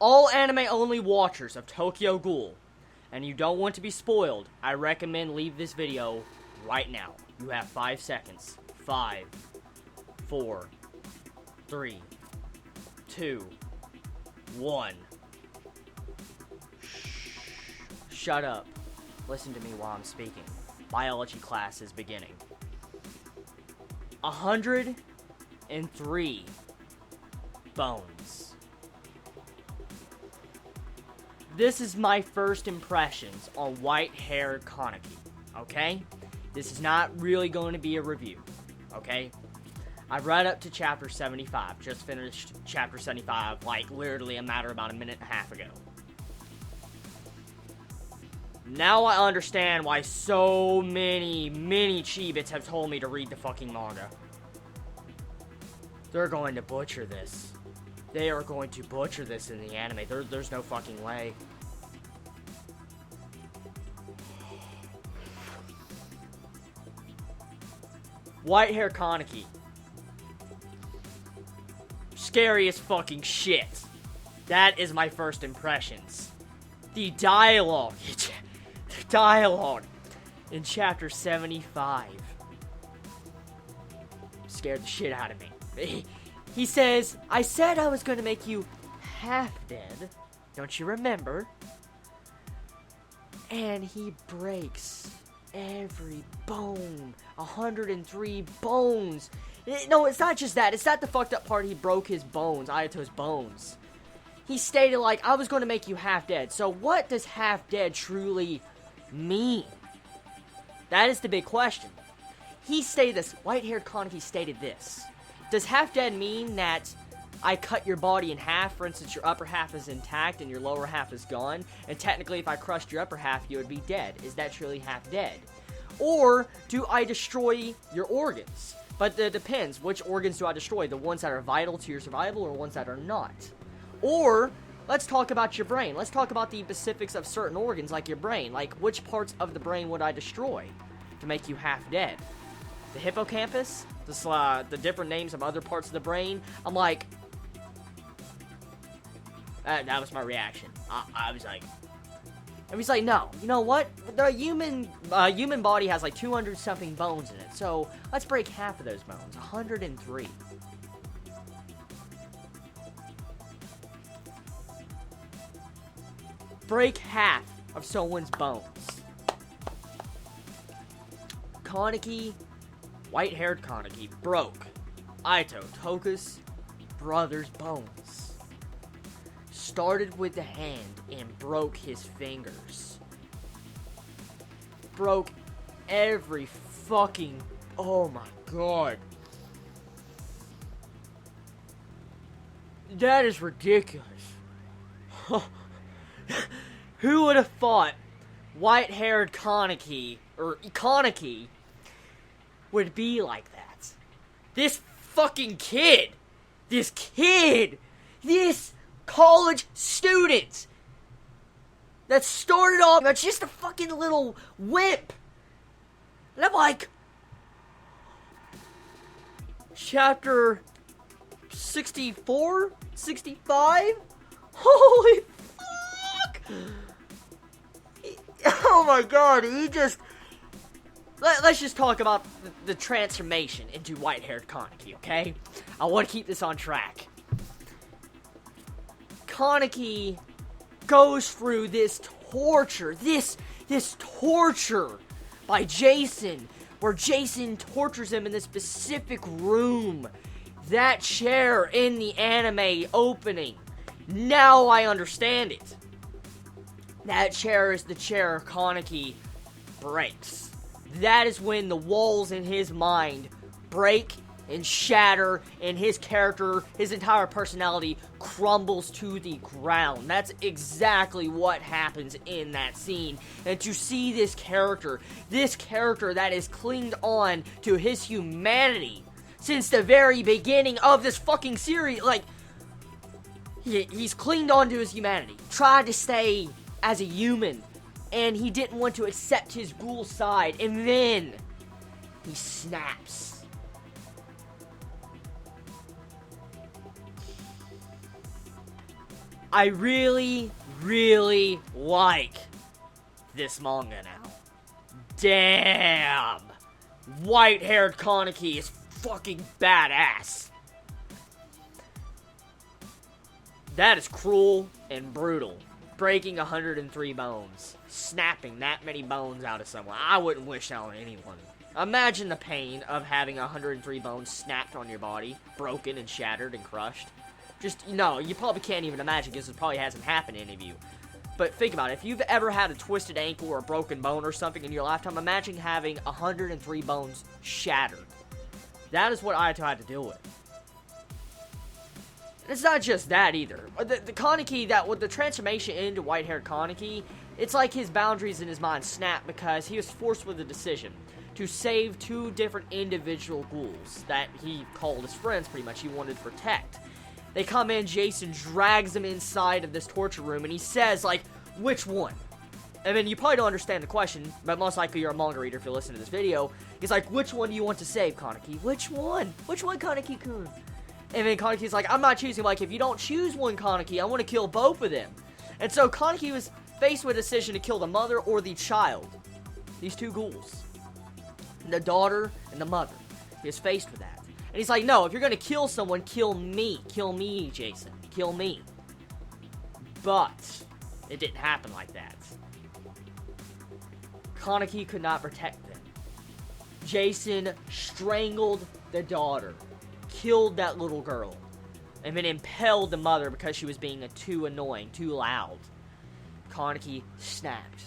all anime-only watchers of Tokyo Ghoul, and you don't want to be spoiled, I recommend leave this video right now. You have 5 seconds. 5, 4, 3, 2, 1. Shut up. Listen to me while I'm speaking. Biology class is beginning. 103 bones. This is my first impressions on white-haired Kaneki, okay? This is not really going to be a review, okay? I read up to chapter 75, just finished chapter 75, like, literally a matter of about a minute and a half ago. Now I understand why so many Chibits have told me to read the fucking manga. They're going to butcher this. They are going to butcher this in the anime. There's no fucking way. White hair Kaneki. Scary as fucking shit. That is my first impressions. The dialogue. The dialogue in chapter 75 scared the shit out of me. He says, I said I was going to make you half dead. Don't you remember? And he breaks every bone. 103 bones. No, it's not just that. It's not the fucked up part he broke his bones, Ayato's bones. He stated, like, I was going to make you half dead. So what does half dead truly mean? That is the big question. He stated this. White-haired Kaneki stated this. Does half dead mean that I cut your body in half? For instance, your upper half is intact and your lower half is gone. And technically, if I crushed your upper half, you would be dead. Is that truly half dead? Or do I destroy your organs? But it depends. Which organs do I destroy? The ones that are vital to your survival or ones that are not? Or, let's talk about your brain. Let's talk about the specifics of certain organs like your brain. Like, which parts of the brain would I destroy to make you half dead? The hippocampus? The different names of other parts of the brain? I'm like... that was my reaction. I was like... And he's like, no, you know what? The human body has like 200-something bones in it, so let's break half of those bones. 103. Break half of someone's bones. Kaneki, white-haired Kaneki, broke Aito Toku's brother's bones. Started with the hand and broke his fingers. Broke every fucking... Oh my god. That is ridiculous. Who would have thought white-haired Kaneki, or Kaneki, would be like that? This fucking kid! This college student that started off as just a fucking little wimp. And I'm like, chapter 64? 65? Holy fuck! Oh my god, he just... Let's just talk about the transformation into white-haired Kaneki, okay? I want to keep this on track. Kaneki goes through this torture, this torture by Jason, where Jason tortures him in this specific room. That chair in the anime opening. Now I understand it. That chair is the chair Kaneki breaks. That is when the walls in his mind break and shatter, and his character, his entire personality crumbles to the ground. That's exactly what happens in that scene. And to see this character that has clinged on to his humanity since the very beginning of this fucking series, like, he's clinged on to his humanity, tried to stay as a human, and he didn't want to accept his ghoul side, and then he snaps. I really, really like this manga now. Damn! White-haired Kaneki is fucking badass. That is cruel and brutal. Breaking 103 bones. Snapping that many bones out of someone. I wouldn't wish that on anyone. Imagine the pain of having 103 bones snapped on your body, broken and shattered and crushed. Just, no, you probably can't even imagine because it probably hasn't happened to any of you. But think about it, if you've ever had a twisted ankle or a broken bone or something in your lifetime, imagine having 103 bones shattered. That is what Ayato had to deal with. And it's not just that either. The Kaneki, with the transformation into white-haired Kaneki, it's like his boundaries in his mind snapped because he was forced with a decision to save two different individual ghouls that he called his friends, pretty much, he wanted to protect. They come in, Jason drags them inside of this torture room, and he says, like, which one? And then you probably don't understand the question, but most likely you're a manga reader if you listen to this video. He's like, which one do you want to save, Kaneki? Which one? Which one, Kaneki-kun? And then Kaneki's like, I'm not choosing. Like, if you don't choose one, Kaneki, I want to kill both of them. And so Kaneki was faced with a decision to kill the mother or the child. These two ghouls. The daughter and the mother. He was faced with that. And he's like, no, if you're going to kill someone, kill me. Kill me, Jason. Kill me. But it didn't happen like that. Kaneki could not protect them. Jason strangled the daughter. Killed that little girl. And then impaled the mother because she was being too annoying, too loud. Kaneki snapped.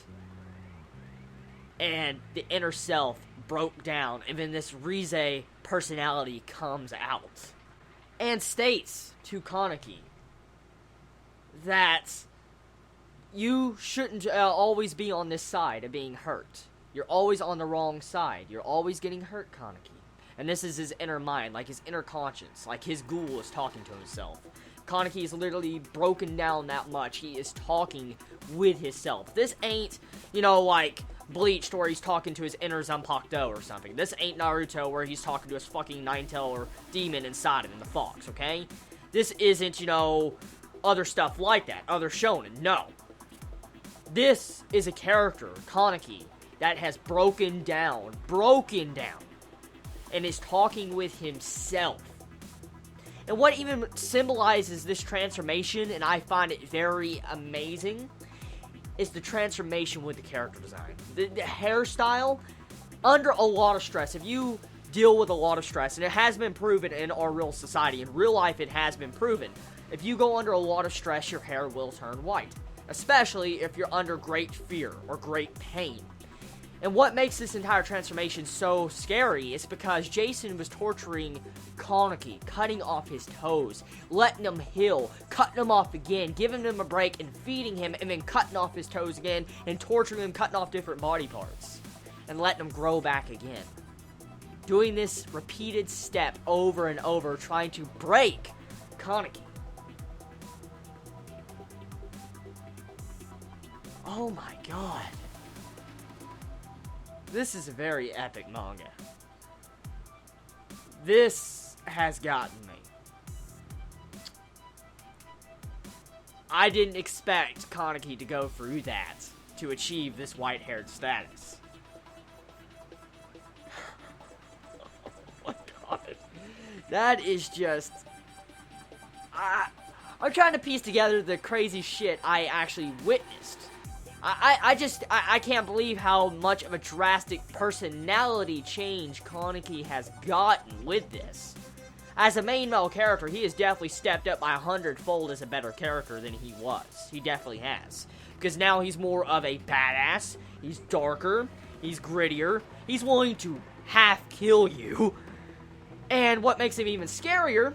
And the inner self broke down, and then this Rize personality comes out and states to Kaneki that you shouldn't always be on this side of being hurt. You're always on the wrong side. You're always getting hurt, Kaneki. And this is his inner mind, like his inner conscience, like his ghoul is talking to himself. Kaneki is literally broken down that much. He is talking with himself. This ain't, like Bleach, where he's talking to his inner Zanpakuto or something. This ain't Naruto, where he's talking to his fucking nine-tail or demon inside him in the fox, okay? This isn't, other stuff like that, other shonen, no. This is a character, Kaneki, that has broken down, and is talking with himself. And what even symbolizes this transformation, and I find it very amazing, is the transformation with the character design. The hairstyle, under a lot of stress, if you deal with a lot of stress, and it has been proven in our real society, in real life it has been proven, if you go under a lot of stress, your hair will turn white. Especially if you're under great fear or great pain. And what makes this entire transformation so scary is because Jason was torturing Kaneki, cutting off his toes, letting him heal, cutting him off again, giving him a break and feeding him, and then cutting off his toes again, and torturing him, cutting off different body parts, and letting him grow back again. Doing this repeated step over and over, trying to break Kaneki. Oh my god. This is a very epic manga. This has gotten me. I didn't expect Kaneki to go through that to achieve this white-haired status. Oh my god. That is just... I'm trying to piece together the crazy shit I actually witnessed. I can't believe how much of a drastic personality change Kaneki has gotten with this. As a main male character, he has definitely stepped up by 100-fold as a better character than he was. He definitely has. Because now he's more of a badass, he's darker, he's grittier, he's willing to half-kill you. And what makes him even scarier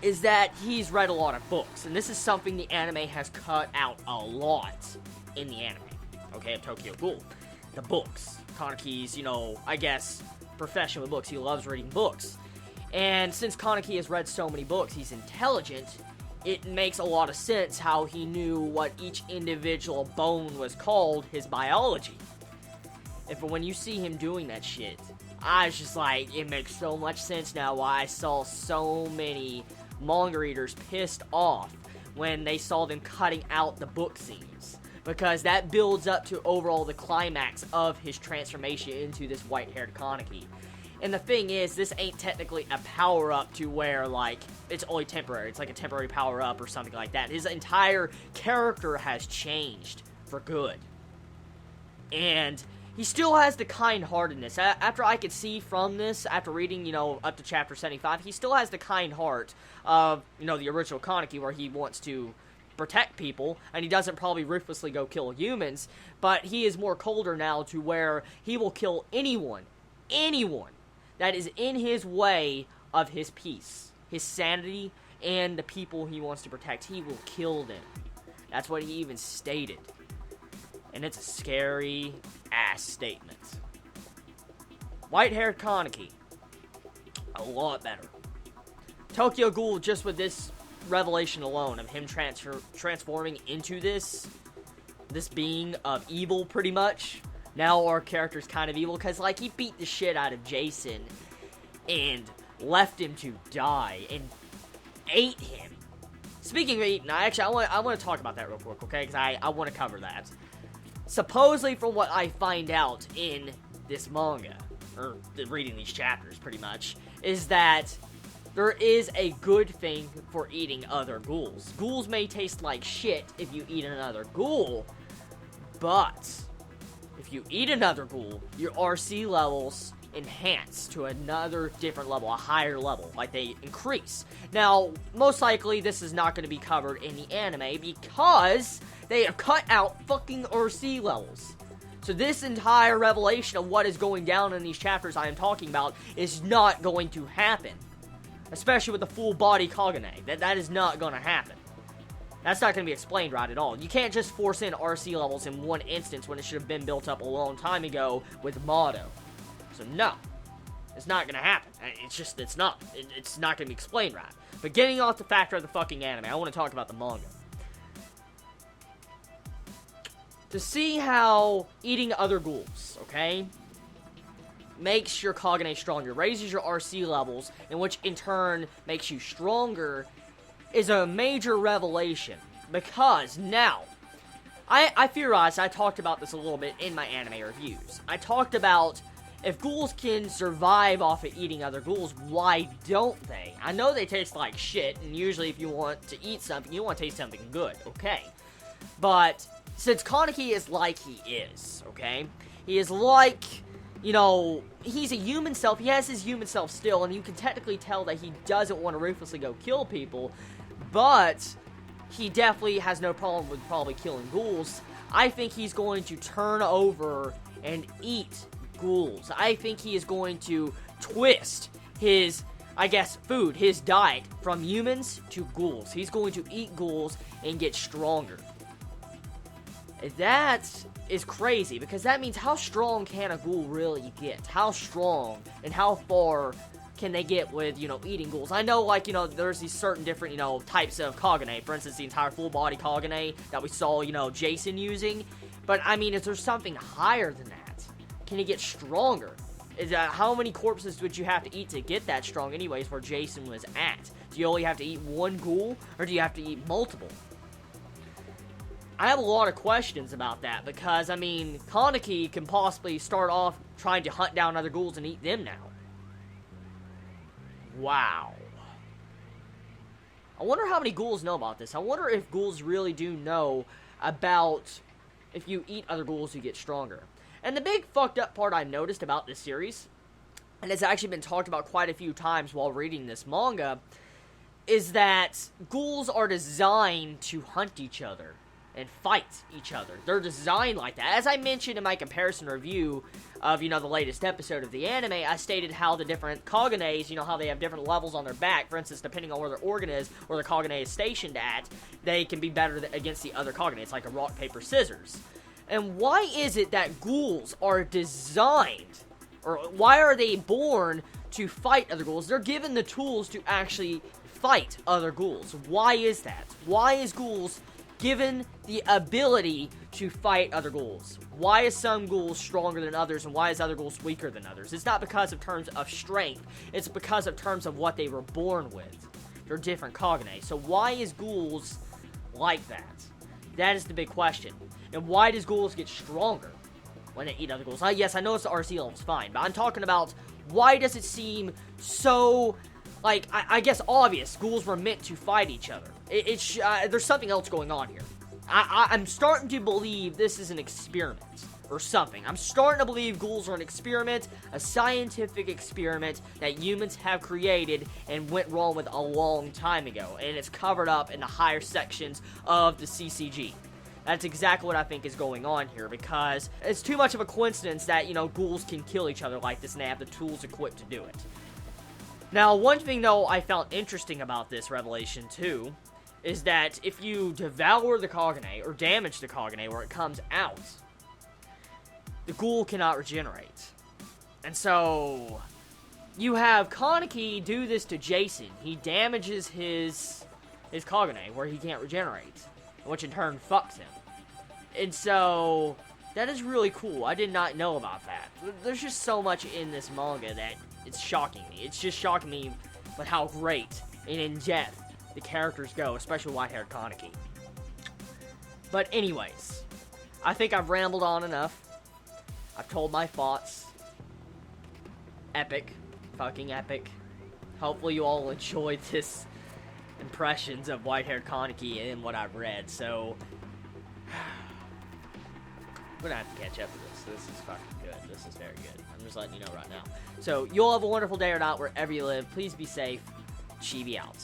is that he's read a lot of books. And this is something the anime has cut out a lot. In the anime, okay, of Tokyo Ghoul. The books. Kaneki's, I guess, profession with books. He loves reading books. And since Kaneki has read so many books, he's intelligent, it makes a lot of sense how he knew what each individual bone was called, his biology. And for when you see him doing that shit, I was just like, it makes so much sense now why I saw so many manga readers pissed off when they saw them cutting out the book scenes, because that builds up to overall the climax of his transformation into this white-haired Kaneki. And the thing is, this ain't technically a power-up to where, like, it's only temporary. It's like a temporary power-up or something like that. His entire character has changed for good. And he still has the kind-heartedness. After I could see from this, after reading, you know, up to chapter 75, he still has the kind heart of, you know, the original Kaneki, where he wants to protect people, and he doesn't probably ruthlessly go kill humans, but he is more colder now to where he will kill anyone that is in his way of his peace, his sanity, and the people he wants to protect. He will kill them. That's what he even stated. And it's a scary-ass statement. White-haired Kaneki. A lot better. Tokyo Ghoul, just with this revelation alone of him transforming into this being of evil, pretty much. Now our character's kind of evil, because, like, he beat the shit out of Jason and left him to die and ate him. Speaking of eating, I want to talk about that real quick, okay? Because I want to cover that. Supposedly, from what I find out in this manga, or reading these chapters, pretty much, is that there is a good thing for eating other ghouls. Ghouls may taste like shit if you eat another ghoul, but if you eat another ghoul, your RC levels enhance to another different level, a higher level, like they increase. Now, most likely this is not going to be covered in the anime because they have cut out fucking RC levels. So this entire revelation of what is going down in these chapters I am talking about is not going to happen. Especially with the full body Kagane. That is not going to happen. That's not going to be explained right at all. You can't just force in RC levels in one instance when it should have been built up a long time ago with Motto. So no, it's not going to happen. It's not. It's not going to be explained right. But getting off the factor of the fucking anime, I want to talk about the manga. To see how eating other ghouls, okay, makes your Kagane stronger, raises your RC levels, and which in turn makes you stronger, is a major revelation. Because now, I theorized, I talked about this a little bit in my anime reviews. I talked about if ghouls can survive off of eating other ghouls, why don't they? I know they taste like shit, and usually if you want to eat something, you want to taste something good, okay? But since Kaneki is like he is, okay? He is like, you know, he's a human self, he has his human self still, and you can technically tell that he doesn't want to ruthlessly go kill people, but he definitely has no problem with probably killing ghouls. I think he's going to turn over and eat ghouls. I think he is going to twist his, I guess, food, his diet, from humans to ghouls. He's going to eat ghouls and get stronger. That is crazy, because that means how strong can a ghoul really get? How strong and how far can they get with, you know, eating ghouls? I know, like, you know, there's these certain different, you know, types of Kagane. For instance, the entire full body Kagane that we saw, you know, Jason using. But, I mean, is there something higher than that? Can he get stronger? How many corpses would you have to eat to get that strong anyways, where Jason was at? Do you only have to eat one ghoul, or do you have to eat multiple? I have a lot of questions about that, because, I mean, Kaneki can possibly start off trying to hunt down other ghouls and eat them now. Wow. I wonder how many ghouls know about this. I wonder if ghouls really do know about if you eat other ghouls, you get stronger. And the big fucked up part I've noticed about this series, and it's actually been talked about quite a few times while reading this manga, is that ghouls are designed to hunt each other and fight each other. They're designed like that. As I mentioned in my comparison review of, you know, the latest episode of the anime, I stated how the different Kaganes, you know, how they have different levels on their back. For instance, depending on where their organ is, where the Kagane is stationed at, they can be better against the other Kagane. It's like a rock, paper, scissors. And why is it that ghouls are designed, or why are they born to fight other ghouls? They're given the tools to actually fight other ghouls. Why is that? Why is ghouls given the ability to fight other ghouls? Why is some ghouls stronger than others, and why is other ghouls weaker than others? It's not because of terms of strength. It's because of terms of what they were born with. They're different Kagane. So why is ghouls like that? That is the big question. And why does ghouls get stronger when they eat other ghouls? Yes, I know it's the RC level's fine, but I'm talking about why does it seem so, like, I guess obvious. Ghouls were meant to fight each other. There's something else going on here. I'm starting to believe this is an experiment or something. I'm starting to believe ghouls are an experiment, a scientific experiment that humans have created and went wrong with a long time ago, and it's covered up in the higher sections of the CCG. That's exactly what I think is going on here, because it's too much of a coincidence that, ghouls can kill each other like this and they have the tools equipped to do it. Now, one thing, though, I found interesting about this revelation, too, is that if you devour the Kagane, or damage the Kagane where it comes out, the ghoul cannot regenerate. And so, you have Kaneki do this to Jason. He damages his Kagane where he can't regenerate, which in turn fucks him. And so, that is really cool. I did not know about that. There's just so much in this manga that it's shocking me. It's just shocking me with how great and in depth the characters go, especially white-haired Kaneki. But anyways, I think I've rambled on enough. I've told my thoughts. Epic. Fucking epic. Hopefully you all enjoyed this impressions of white-haired Kaneki and what I've read, so I'm gonna have to catch up with this. This is fucking good. This is very good. I'm just letting you know right now. So, you all have a wonderful day or not, wherever you live. Please be safe. Chibi out.